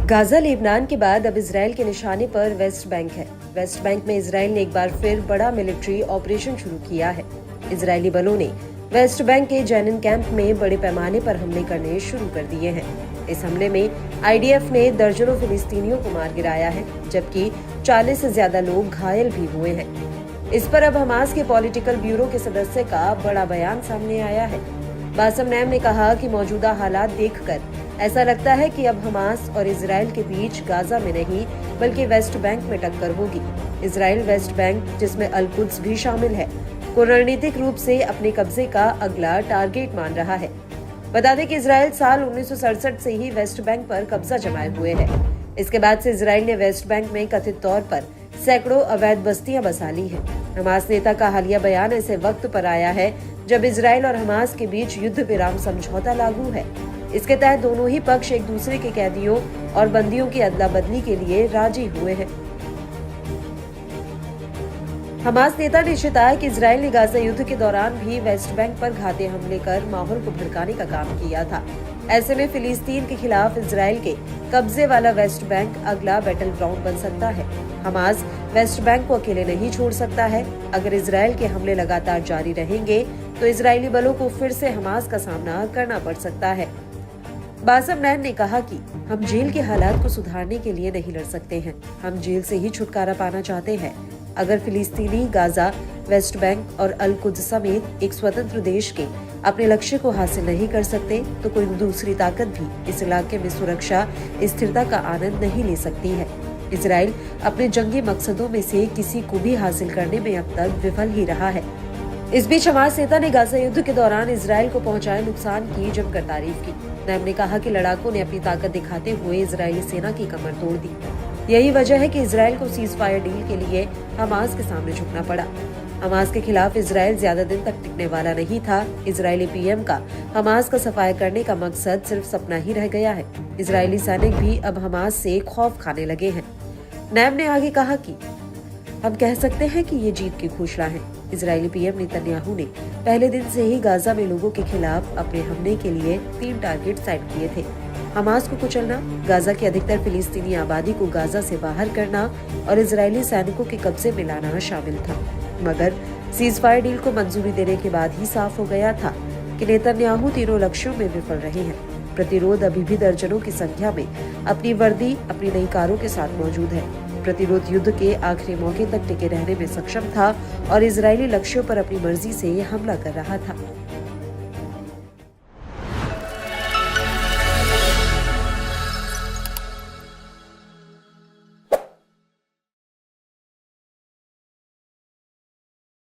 Gaza Lebanon के बाद अब इसराइल के निशाने पर वेस्ट बैंक है। वेस्ट बैंक में इसराइल ने एक बार फिर बड़ा मिलिट्री ऑपरेशन शुरू किया है। इसराइली बलों ने वेस्ट बैंक के जैनिन कैंप में बड़े पैमाने पर हमले करने शुरू कर दिए हैं। इस हमले में आईडीएफ ने दर्जनों फिलिस्तीनियों को मार गिराया है, जबकि 40 से ज्यादा लोग घायल भी हुए हैं। इस पर अब हमास के पॉलिटिकल ब्यूरो के सदस्य का बड़ा बयान सामने आया है। बासम नैम ने कहा कि मौजूदा हालात देखकर ऐसा लगता है कि अब हमास और इजराइल के बीच गाजा में नहीं बल्कि वेस्ट बैंक में टक्कर होगी। इजराइल वेस्ट बैंक, जिसमें अल कुद्स भी शामिल है, को रणनीतिक रूप से अपने कब्जे का अगला टारगेट मान रहा है। बता दें कि इजराइल साल 1967 से ही वेस्ट बैंक पर कब्जा जमाए हुए है। इसके बाद से इजराइल ने वेस्ट बैंक में कथित तौर पर सैकड़ों अवैध बस्तियां बसा ली हैं। हमास नेता का हालिया बयान ऐसे वक्त पर आया है जब इजराइल और हमास के बीच युद्ध विराम समझौता लागू है। इसके तहत दोनों ही पक्ष एक दूसरे के कैदियों और बंदियों की अदला बदली के लिए राजी हुए हैं। हमास नेता ने चेताया कि इजराइल ने गाजा युद्ध के दौरान भी वेस्ट बैंक पर घाती हमले कर माहौल को भड़काने का काम किया था। ऐसे में फिलिस्तीन के खिलाफ इजराइल के कब्जे वाला वेस्ट बैंक अगला बैटल ग्राउंड बन सकता है। हमास वेस्ट बैंक को अकेले नहीं छोड़ सकता है। अगर इजराइल के हमले लगातार जारी रहेंगे तो इजरायली बलों को फिर से हमास का सामना करना पड़ सकता है। बासम नैम ने कहा कि हम जेल के हालात को सुधारने के लिए नहीं लड़ सकते हैं, हम जेल से ही छुटकारा पाना चाहते हैं। अगर फिलिस्तीनी गाजा, वेस्ट बैंक और अल कुद्स समेत एक स्वतंत्र देश के अपने लक्ष्य को हासिल नहीं कर सकते तो कोई दूसरी ताकत भी इस इलाके में सुरक्षा, स्थिरता का आनंद नहीं ले सकती है। इजराइल अपने जंगी मकसदों में से किसी को भी हासिल करने में अब तक विफल ही रहा है। इस बीच हमास नेता ने गाजा युद्ध के दौरान इजराइल को पहुंचाए नुकसान की जमकर तारीफ की। नैम ने कहा कि लड़ाकों ने अपनी ताकत दिखाते हुए इजरायली सेना की कमर तोड़ दी। यही वजह है कि इजराइल को सीज फायर डील के लिए हमास के सामने झुकना पड़ा। हमास के खिलाफ इजराइल ज्यादा दिन तक टिकने वाला नहीं था। इजरायली पीएम का हमास का सफाया करने का मकसद सिर्फ सपना ही रह गया है। इजरायली सैनिक भी अब हमास से खौफ खाने लगे हैं। नैम ने आगे कहा कि हम कह सकते हैं कि ये जीत की घोषणा है। इजरायली पीएम नेतन्याहू ने पहले दिन से ही गाजा में लोगों के खिलाफ अपने हमले के लिए 3 टारगेट सेट किए थे। हमास को कुचलना, गाजा की अधिकतर फिलिस्तीनी आबादी को गाजा से बाहर करना और इजरायली सैनिकों के कब्जे में लाना शामिल था। मगर सीज फायर डील को मंजूरी देने के बाद ही साफ हो गया था कि नेतन्याहू तीनों लक्ष्यों में विफल रहे हैं। प्रतिरोध अभी भी दर्जनों की संख्या में अपनी वर्दी, अपनी नई कारों के साथ मौजूद है। प्रतिरोध युद्ध के आखिरी मौके तक टिके रहने में सक्षम था और इजरायली लक्ष्यों पर अपनी मर्जी से हमला कर रहा था।